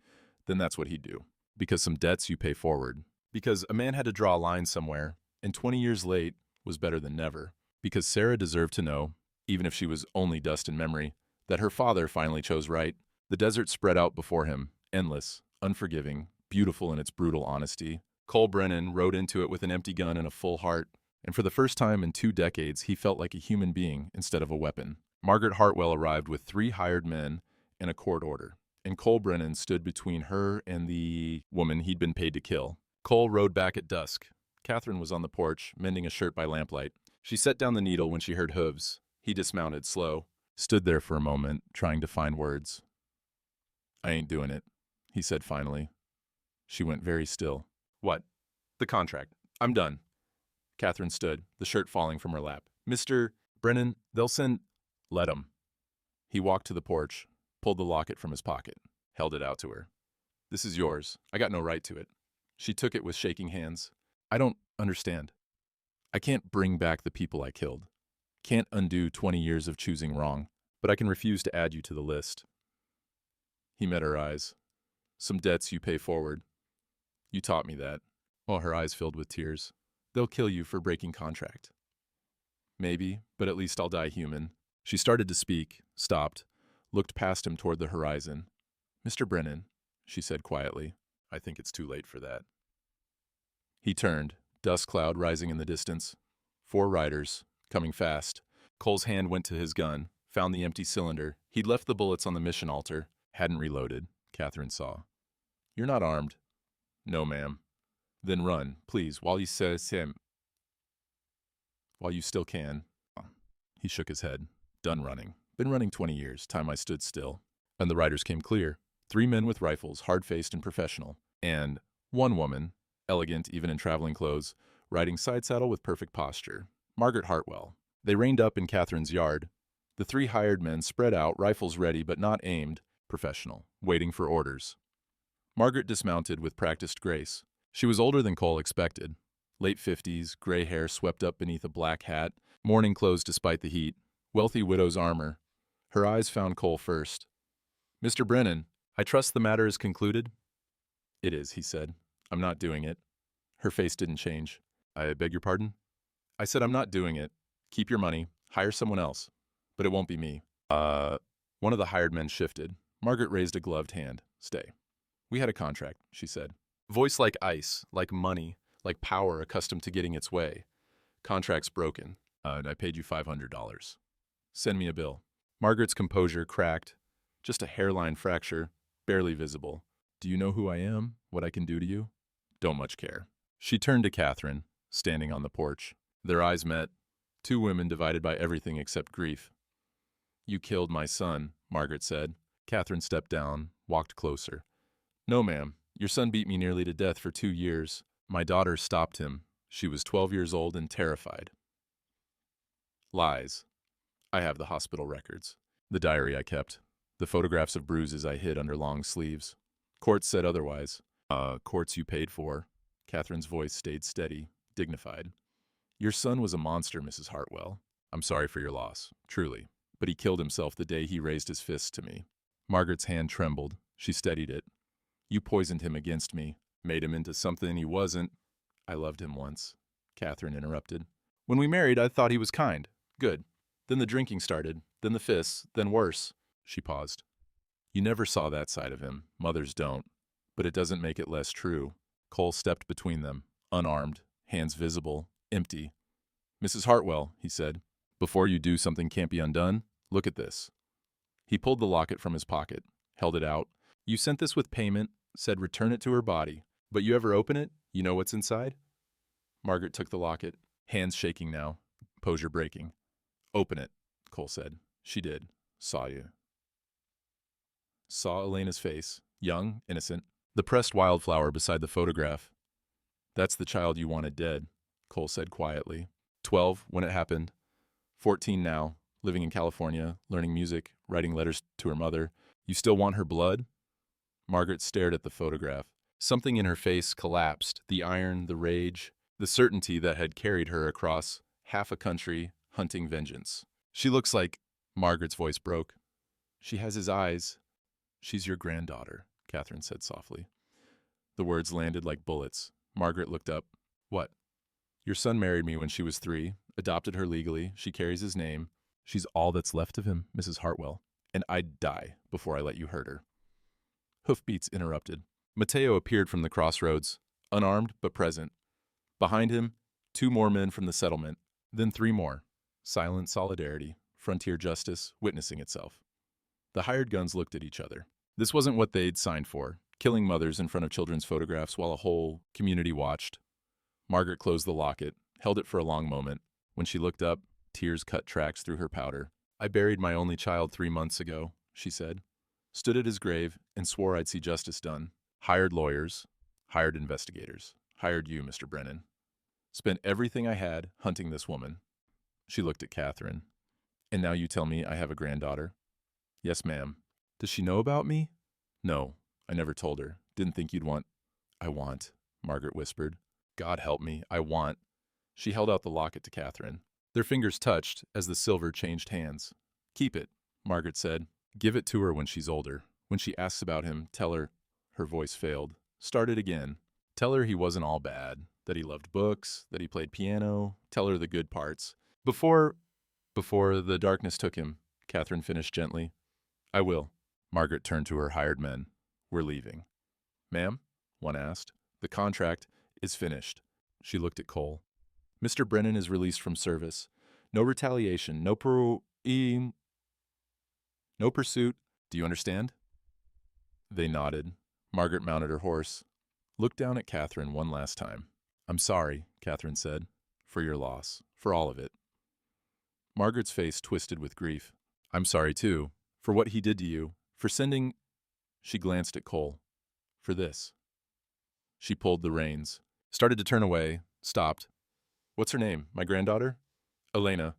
Speaker 1: then that's what he'd do. Because some debts you pay forward. Because a man had to draw a line somewhere, and 20 years late was better than never. Because Sarah deserved to know, even if she was only dust in memory, that her father finally chose right. The desert spread out before him, endless, unforgiving, beautiful in its brutal honesty. Cole Brennan rode into it with an empty gun and a full heart, and for the first time in 2 decades, he felt like a human being instead of a weapon. Margaret Hartwell arrived with 3 hired men and a court order, and Cole Brennan stood between her and the woman he'd been paid to kill. Cole rode back at dusk. Catherine was on the porch, mending a shirt by lamplight. She set down the needle when she heard hooves. He dismounted, slow, stood there for a moment, trying to find words. I ain't doing it, he said finally. She went very still. What? The contract. I'm done. Catherine stood, the shirt falling from her lap. Mr. Brennan, they'll send— Let 'em. He walked to the porch, pulled the locket from his pocket, held it out to her. This is yours. I got no right to it. She took it with shaking hands. I don't understand. I can't bring back the people I killed. Can't undo 20 years of choosing wrong, but I can refuse to add you to the list. He met her eyes. Some debts you pay forward. You taught me that. While her eyes filled with tears. They'll kill you for breaking contract. Maybe, but at least I'll die human. She started to speak, stopped, looked past him toward the horizon. Mr. Brennan, she said quietly, I think it's too late for that. He turned, dust cloud rising in the distance. 4 riders, coming fast. Cole's hand went to his gun, found the empty cylinder. He'd left the bullets on the mission altar, hadn't reloaded, Catherine saw. You're not armed. No, ma'am. Then run, please, while you still can. He shook his head. Done running. Been running 20 years, time I stood still. And the riders came clear. 3 men with rifles, hard-faced and professional. And 1 woman, elegant even in traveling clothes, riding side saddle with perfect posture. Margaret Hartwell. They reined up in Catherine's yard. The 3 hired men spread out, rifles ready but not aimed, professional, waiting for orders. Margaret dismounted with practiced grace. She was older than Cole expected. Late 50s, gray hair swept up beneath a black hat, mourning clothes despite the heat, wealthy widow's armor. Her eyes found Cole first. Mr. Brennan, I trust the matter is concluded? It is, he said. I'm not doing it. Her face didn't change. I beg your pardon? I said, I'm not doing it. Keep your money. Hire someone else. But it won't be me. One of the hired men shifted. Margaret raised a gloved hand. Stay. We had a contract, she said. Voice like ice, like money, like power accustomed to getting its way. Contract's broken. I paid you $500. Send me a bill. Margaret's composure cracked. Just a hairline fracture, barely visible. Do you know who I am? What I can do to you? Don't much care. She turned to Catherine, standing on the porch. Their eyes met. Two women divided by everything except grief. You killed my son, Margaret said. Catherine stepped down, walked closer. No, ma'am. Your son beat me nearly to death for 2 years. My daughter stopped him. She was 12 years old and terrified. Lies. I have the hospital records. The diary I kept. The photographs of bruises I hid under long sleeves. Courts said otherwise. Courts you paid for. Catherine's voice stayed steady, dignified. Your son was a monster, Mrs. Hartwell. I'm sorry for your loss, truly. But he killed himself the day he raised his fist to me. Margaret's hand trembled. She steadied it. You poisoned him against me, made him into something he wasn't. I loved him once, Catherine interrupted. When we married, I thought he was kind, good. Then the drinking started, then the fists, then worse. She paused. You never saw that side of him. Mothers don't. But it doesn't make it less true. Cole stepped between them, unarmed, hands visible, empty. Mrs. Hartwell, he said, before you do something can't be undone, look at this. He pulled the locket from his pocket, held it out. You sent this with payment, said return it to her body. But you ever open it? You know what's inside? Margaret took the locket, hands shaking now, posure breaking. Open it, Cole said. She did. Saw you. Saw Elena's face, young, innocent, the pressed wildflower beside the photograph. That's the child you wanted dead, Cole said quietly. 12 when it happened. 14 now, living in California, learning music, writing letters to her mother. You still want her blood? Margaret stared at the photograph. Something in her face collapsed, the iron, the rage, the certainty that had carried her across half a country, hunting vengeance. She looks like... Margaret's voice broke. She has his eyes. She's your granddaughter, Catherine said softly. The words landed like bullets. Margaret looked up. What? Your son married me when she was 3, adopted her legally. She carries his name. She's all that's left of him, Mrs. Hartwell. And I'd die before I let you hurt her. Hoofbeats interrupted. Mateo appeared from the crossroads, unarmed but present. Behind him, 2 more men from the settlement, then 3 more. Silent solidarity, frontier justice, witnessing itself. The hired guns looked at each other. This wasn't what they'd signed for, killing mothers in front of children's photographs while a whole community watched. Margaret closed the locket, held it for a long moment. When she looked up, tears cut tracks through her powder. I buried my only child 3 months ago, she said. Stood at his grave and swore I'd see justice done. Hired lawyers, hired investigators, hired you, Mr. Brennan. Spent everything I had hunting this woman. She looked at Catherine. And now you tell me I have a granddaughter? Yes, ma'am. Does she know about me? No, I never told her. Didn't think you'd want. I want, Margaret whispered. God help me, I want. She held out the locket to Catherine. Their fingers touched as the silver changed hands. Keep it, Margaret said. Give it to her when she's older. When she asks about him, tell her. Her voice failed. Start it again. Tell her he wasn't all bad, that he loved books, that he played piano. Tell her the good parts. Before the darkness took him, Catherine finished gently. I will. Margaret turned to her hired men. We're leaving. Ma'am? One asked. The contract is finished. She looked at Cole. Mr. Brennan is released from service. No retaliation, no pursuit. Do you understand? They nodded. Margaret mounted her horse. Looked down at Catherine one last time. I'm sorry, Catherine said, for your loss, for all of it. Margaret's face twisted with grief. I'm sorry, too, for what he did to you, for sending... She glanced at Cole. For this. She pulled the reins, started to turn away, stopped. What's her name, my granddaughter? Elena.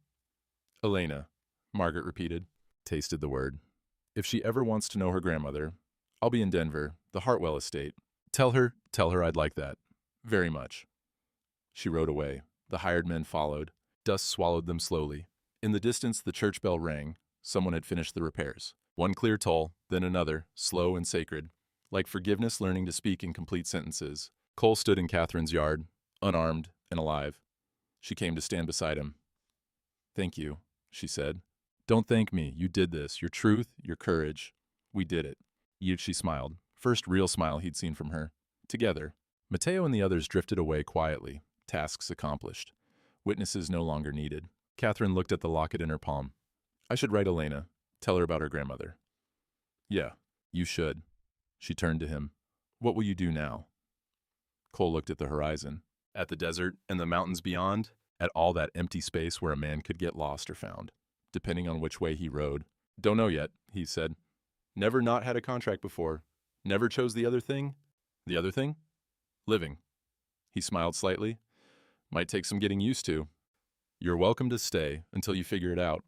Speaker 1: Elena, Margaret repeated, tasted the word. If she ever wants to know her grandmother, I'll be in Denver, the Hartwell estate. Tell her I'd like that. Very much. She rode away. The hired men followed. Dust swallowed them slowly. In the distance, the church bell rang. Someone had finished the repairs. One clear toll, then another, slow and sacred. like forgiveness learning to speak in complete sentences. Cole stood in Catherine's yard, unarmed and alive. She came to stand beside him. "Thank you," she said. "Don't thank me. You did this. Your truth, your courage. We did it." She smiled. First real smile he'd seen from her. Together. Mateo and the others drifted away quietly, tasks accomplished. Witnesses no longer needed. Catherine looked at the locket in her palm. "I should write Elena. Tell her about her grandmother." "Yeah, you should." She turned to him. "What will you do now?" Cole looked at the horizon, at the desert and the mountains beyond, at all that empty space where a man could get lost or found, depending on which way he rode. "Don't know yet," he said. "Never not had a contract before. Never chose the other thing." "The other thing?" "Living." He smiled slightly. "Might take some getting used to." "You're welcome to stay until you figure it out."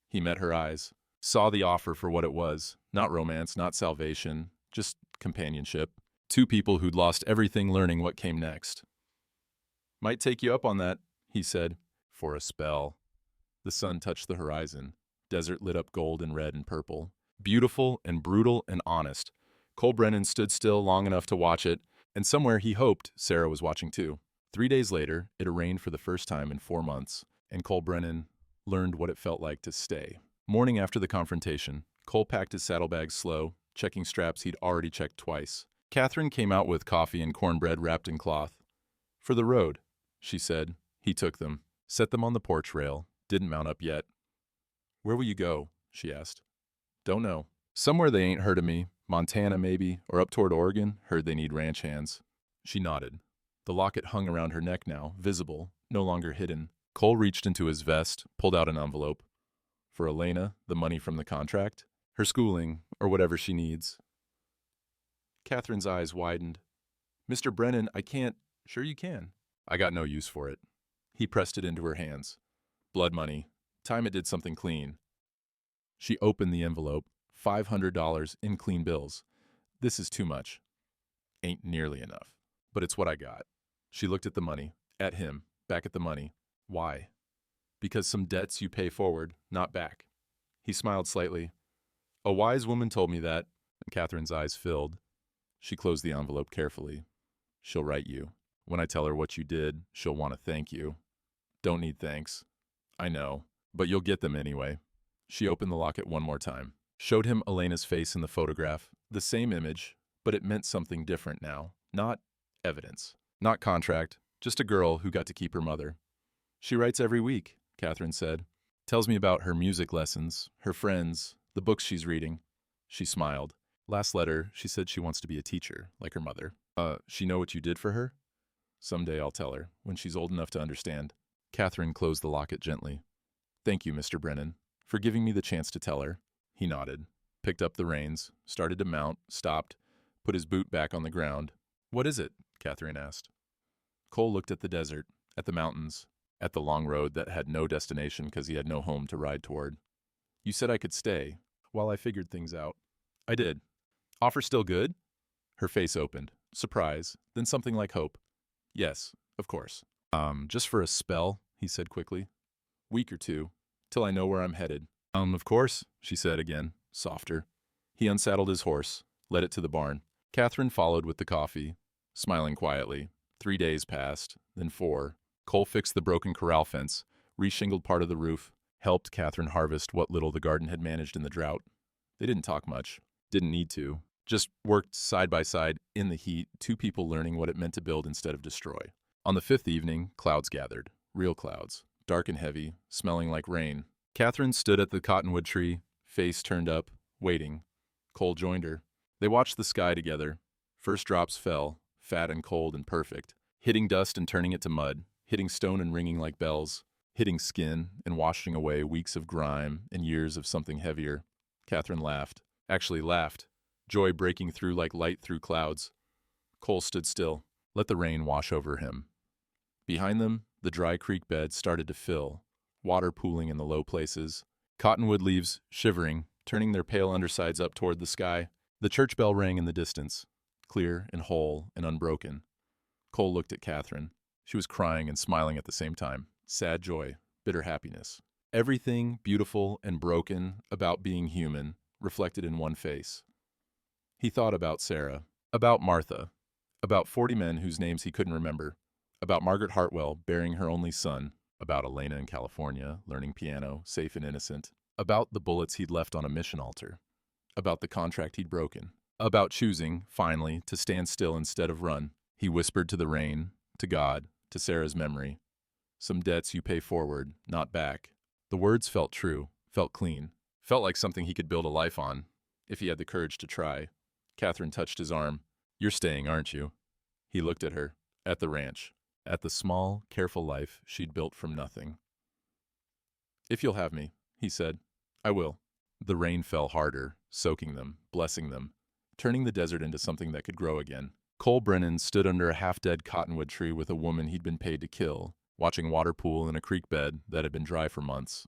Speaker 1: He met her eyes, saw the offer for what it was, not romance, not salvation, just companionship. Two people who'd lost everything learning what came next. "Might take you up on that," he said, "for a spell." The sun touched the horizon. Desert lit up gold and red and purple. Beautiful and brutal and honest. Cole Brennan stood still long enough to watch it, and somewhere he hoped Sarah was watching too. 3 days later, it rained for the first time in 4 months, and Cole Brennan learned what it felt like to stay. Morning after the confrontation, Cole packed his saddlebags slow, checking straps he'd already checked twice. Catherine came out with coffee and cornbread wrapped in cloth. "For the road," she said. He took them, set them on the porch rail, didn't mount up yet. "Where will you go?" she asked. "Don't know. Somewhere they ain't heard of me. Montana, maybe, or up toward Oregon. Heard they need ranch hands." She nodded. The locket hung around her neck now, visible, no longer hidden. Cole reached into his vest, pulled out an envelope. "For Elena, the money from the contract? Her schooling, or whatever she needs." Catherine's eyes widened. "Mr. Brennan, I can't—" "Sure you can." "I got no use for it." He pressed it into her hands. "Blood money. Time it did something clean." She opened the envelope. $500 in clean bills. "This is too much." "Ain't nearly enough. But it's what I got." She looked at the money, at him, back at the money. "Why?" "Because some debts you pay forward, not back." He smiled slightly. "A wise woman told me that," and Catherine's eyes filled. She closed the envelope carefully. "She'll write you. When I tell her what you did, she'll want to thank you." "Don't need thanks." "I know, but you'll get them anyway." She opened the locket one more time, showed him Elena's face in the photograph, the same image, but it meant something different now. Not evidence, not contract, just a girl who got to keep her mother. "She writes every week," Catherine said. "Tells me about her music lessons, her friends, the books she's reading." She smiled. "Last letter, she said she wants to be a teacher, like her mother." She know what you did for her?" "Someday I'll tell her, when she's old enough to understand." Catherine closed the locket gently. "Thank you, Mr. Brennan, for giving me the chance to tell her." He nodded, picked up the reins, started to mount, stopped, put his boot back on the ground. "What is it?" Catherine asked. Cole looked at the desert, at the mountains, at the long road that had no destination because he had no home to ride toward. "You said I could stay, while I figured things out." "I did. Offer still good?" Her face opened, surprise, then something like hope. "Yes, of course." Just for a spell," he said quickly. "Week or two, till I know where I'm headed." Of course," she said again, softer. He unsaddled his horse, led it to the barn. Catherine followed with the coffee, smiling quietly. 3 days passed, then 4. Cole fixed the broken corral fence, reshingled part of the roof, helped Catherine harvest what little the garden had managed in the drought. They didn't talk much, didn't need to, just worked side by side in the heat, two people learning what it meant to build instead of destroy. On the 5th evening, clouds gathered, real clouds, dark and heavy, smelling like rain. Catherine stood at the cottonwood tree, face turned up, waiting. Cole joined her. They watched the sky together. First drops fell, fat and cold and perfect, hitting dust and turning it to mud, hitting stone and ringing like bells, hitting skin and washing away weeks of grime and years of something heavier. Catherine laughed, actually laughed, joy breaking through like light through clouds. Cole stood still, let the rain wash over him. Behind them, the dry creek bed started to fill, water pooling in the low places, cottonwood leaves shivering, turning their pale undersides up toward the sky. The church bell rang in the distance, clear and whole and unbroken. Cole looked at Catherine. She was crying and smiling at the same time. Sad joy, bitter happiness. Everything beautiful and broken about being human reflected in one face. He thought about Sarah, about Martha, about 40 men whose names he couldn't remember, about Margaret Hartwell bearing her only son, about Elena in California, learning piano, safe and innocent, about the bullets he'd left on a mission altar, about the contract he'd broken, about choosing, finally, to stand still instead of run. He whispered to the rain, to God, to Sarah's memory. Some debts you pay forward, not back. The words felt true, felt clean, felt like something he could build a life on, if he had the courage to try. Catherine touched his arm. You're staying, aren't you? He looked at her, at the ranch, at the small, careful life she'd built from nothing. If you'll have me, he said. I will. The rain fell harder, soaking them, blessing them, turning the desert into something that could grow again. Cole Brennan stood under a half-dead cottonwood tree with a woman he'd been paid to kill, watching water pool in a creek bed that had been dry for months.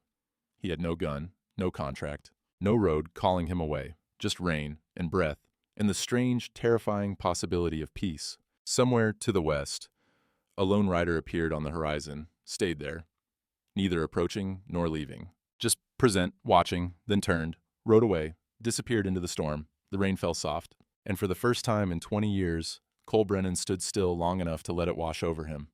Speaker 1: He had no gun, no contract, no road calling him away, just rain and breath, and the strange, terrifying possibility of peace. Somewhere to the west, a lone rider appeared on the horizon, stayed there, neither approaching nor leaving. Just present, watching, then turned, rode away, disappeared into the storm. The rain fell soft, and for the first time in 20 years, Cole Brennan stood still long enough to let it wash over him.